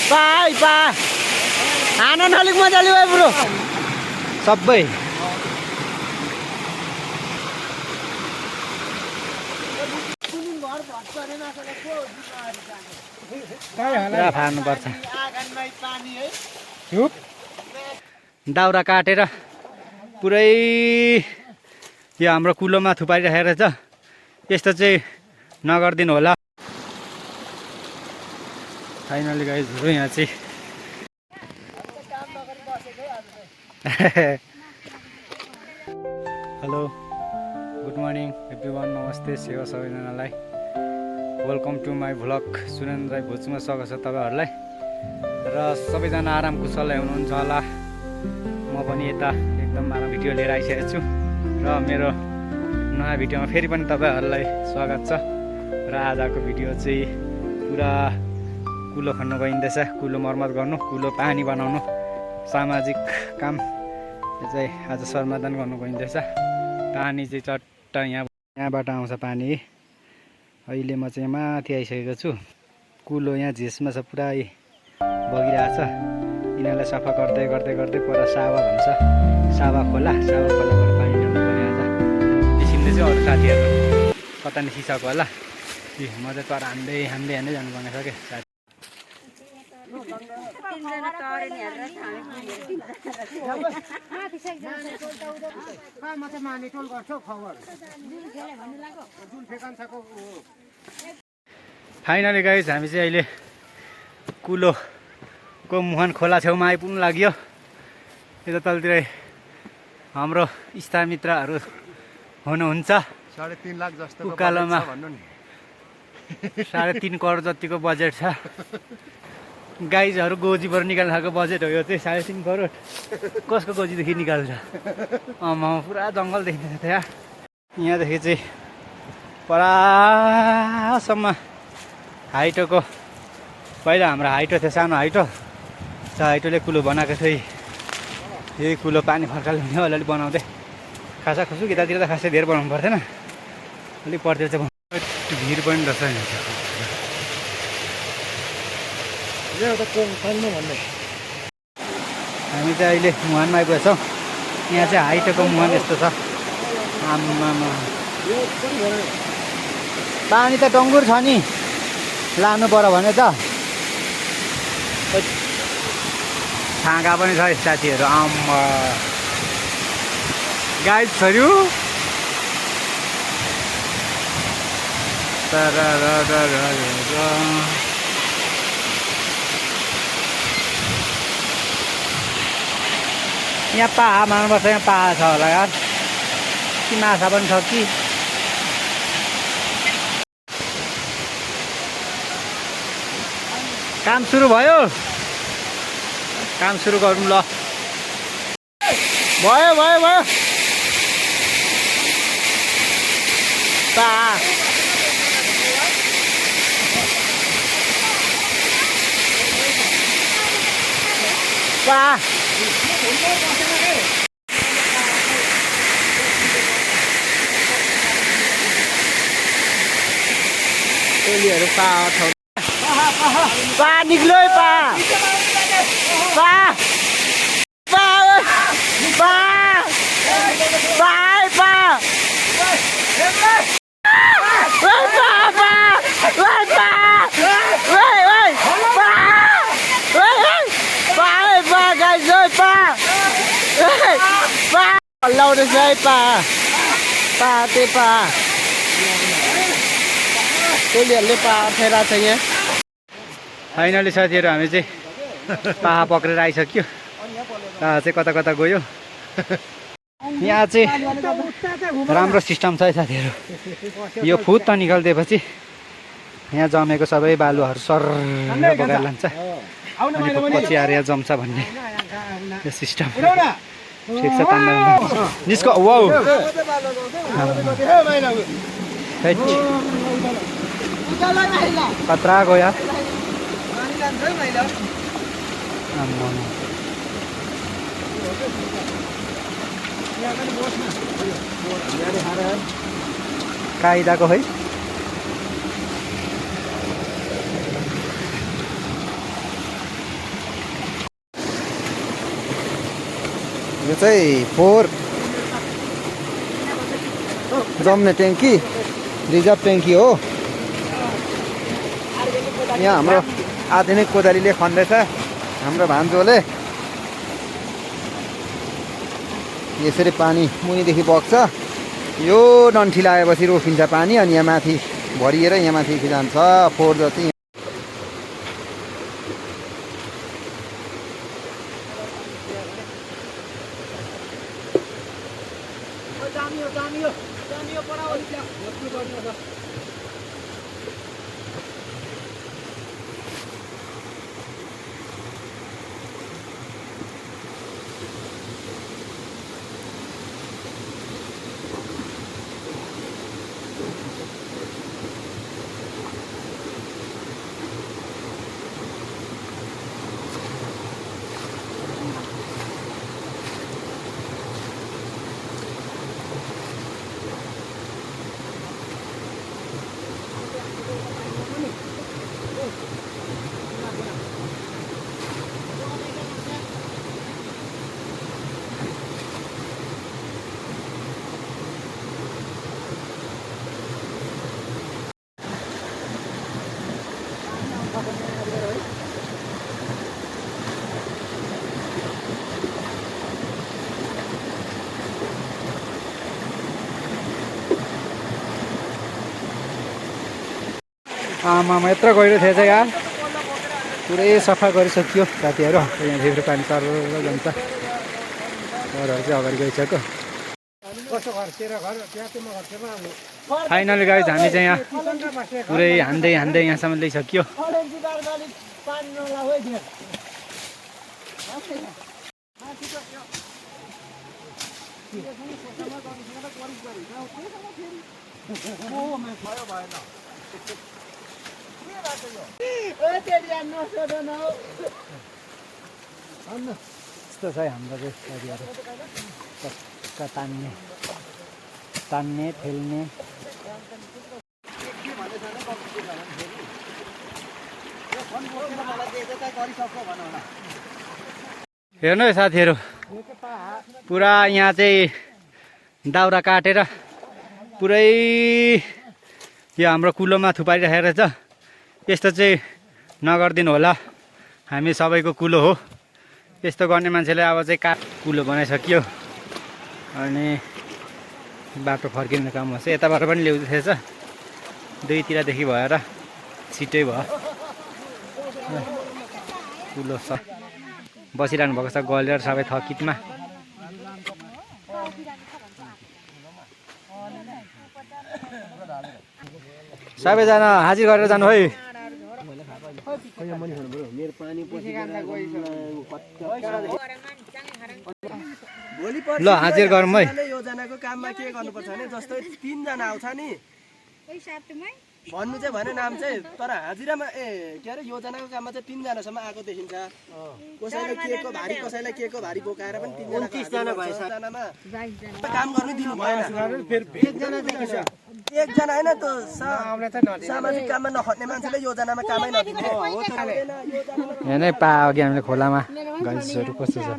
पाइ पा हान अलिक मजाले भयो ब्रो सबै पुरा फार्नुपर्छ दाउरा काटेर पुरै यो हाम्रो कुलोमा थुपारिराखेको छ यस्तो चाहिँ नगरिदिनु होला फाइनली गाइजहरु यहाँ चाहिँ हेलो गुड मर्निङ एभ्रिवान नमस्ते सेवा सबैजनालाई welcome to my vlog Surendra Rai भोजमा स्वागत छ तपाईहरुलाई र सबैजना आराम कुशलै हुनुहुन्छ होला म पनि यता एकदम राम्रो भिडियो लिएर आइसकेको छु र मेरो नयाँ भिडियोमा फेरि पनि तपाईहरुलाई स्वागत छ र आजको भिडियो चाहिँ पुरा कुलो खन्न गइँदैछ कुलो मर्मत गर्नु कुलो पानी बनाउनु सामाजिक काम चाहिँ आज समाधान गर्नु गइँदैछ पानी चाहिँ चट्ट यहाँबाट आउँछ पानी अहिले म चाहिँ माथि आइसकेको छु कुलो यहाँ झेसमा छ पुरा बगिरहेछ यिनीहरूलाई सफा गर्दै गर्दै गर्दै पर सावा भन्छ सावा खोलाबाट पानी ल्याउनु पर्ने आज किसिमले चाहिँ अरू साथीहरू कता निस्किसक्यो होला म चाहिँ तर हान्दै जानुपर्ने छ क्या साथी फाइनली गाइज हामी चाहिँ अहिले कुलोको मुहान खोला छेउमा आइपुग्नु लाग्यो यता तलतिर हाम्रो इष्टमित्रहरू हुनुहुन्छ 3.5 लाख जस्तो उकालोमा 3.5 करोड जतिको बजेट छ गाइजहरू गोजीबाट निकाल्नु खाएको बजेट हो यो चाहिँ 3.5 करोड कसको गोजीदेखि निकाल्छ पुरा जङ्गल देखिन्छ त्यहाँ यहाँदेखि चाहिँ परासम्म हाइटोको पहिला हाम्रो हाइटो थियो सानो हाइटो हाइटोले कुलो बनाएको थियो यही कुलो पानी फर्काल्ने अलिअलि बनाउँदै खासा खुसु यतातिर त खासै धेरै बनाउनु पर्थेन अलिक पर्तिर चाहिँ भिड पनि रहेछ हामी चाहिँ अहिले मुहानमा आइपुगेको छौँ यहाँ चाहिँ हाइटोको मुहान यस्तो छ आम्मामा पानी त टङ्गुर छ नि लानु पर्यो भने त छाँगा पनि छ साथीहरू आम्मा गाइड छोड्यो यहाँ पाहा मार्नुपर्छ यहाँ पाहा छ होला यार कि माछा पनि छ कि काम सुरु भयो काम सुरु गरौँ ल भयो पाहा टोलीहरू पा निक्ल्यो पा टोलीहरूले पा फेरा छ यहाँ फाइनली साथीहरू हामी चाहिँ पाहा पक्रेर आइसक्यो पाहा चाहिँ कता कता गयो यहाँ चाहिँ राम्रो सिस्टम छ है साथीहरू यो फुट त निकालिदिएपछि यहाँ जमेको सबै बालुवाहरू सर बगाएर लान्छ अनि पछि आएर यहाँ जम्छ भन्ने यो सिस्टम ठिक छ निस्को वाउ खतरा गयो कायदाको है यो चाहिँ फोहोर जम्ने ट्याङ्की, रिजर्भ ट्याङ्की हो। यहाँ हाम्रो आधुनिक कोदालीले खन्दैछ हाम्रो भान्जोले। यसरी पानी मुनिदेखि बग्छ, यो डन्ठी लगाएपछि रोकिन्छ पानी, अनि यहाँ माथि भरिएर यहाँ माथि जान्छ फोहोर जति। आमामा यत्रो गहिरो थिएछ यार, पुरै सफा गरिसकियो साथीहरू। यहाँ फेरि पानी चरेर जान्छ, घरहरू चाहिँ अगाडि गइसक्यो। फाइनली गाइस हामी चाहिँ यहाँ पुरै हान्दै हान्दै यहाँसम्म ल्याइसक्यो। यस्तो छ है हाम्रो चाहिँ साथीहरू, टक्का तान्ने तान्ने ठेल्ने। हेर्नु है साथीहरू, पुरा यहाँ चाहिँ दाउरा काटेर पुरै यो हाम्रो कुलोमा थुपारिराखेको रहेछ। यस्तो चाहिँ नगरिदिनु होला, हामी सबैको कुलो हो। यस्तो गर्ने मान्छेले अब चाहिँ कुलो बनाइसक्यो, अनि बाटो फर्किने काम हुन्छ। यताबाट पनि ल्याउँदै थिएछ, दुईतिरदेखि भएर छिट्टै भयो। कुलो छ बसिरहनु भएको छ गलेर सबै थकितमा। सबैजना हाजिर गरेर जानु है। ल हाजिर गरौँ है। योजनाको काममा के गर्नुपर्छ भने जस्तै 3 जना आउँछ नि भन्नु चाहिँ भने नाम चाहिँ, तर हाजिरामा के अरे योजनाको काममा चाहिँ 3 जनासम्म आएको देखिन्छ। कसैले के को भारी कसैलाई के को भारी बोकाएर पनि 3 जना 29 जना भएछ। काम गर्नु दिनु भएन, एक जना हैन त सामाजिक काममा नखट्ने मान्छेले योजनामा कामै नदिने हो। यहाँ नै पा अघि हामीले खोलामा घाइसहरू कस्तो छ।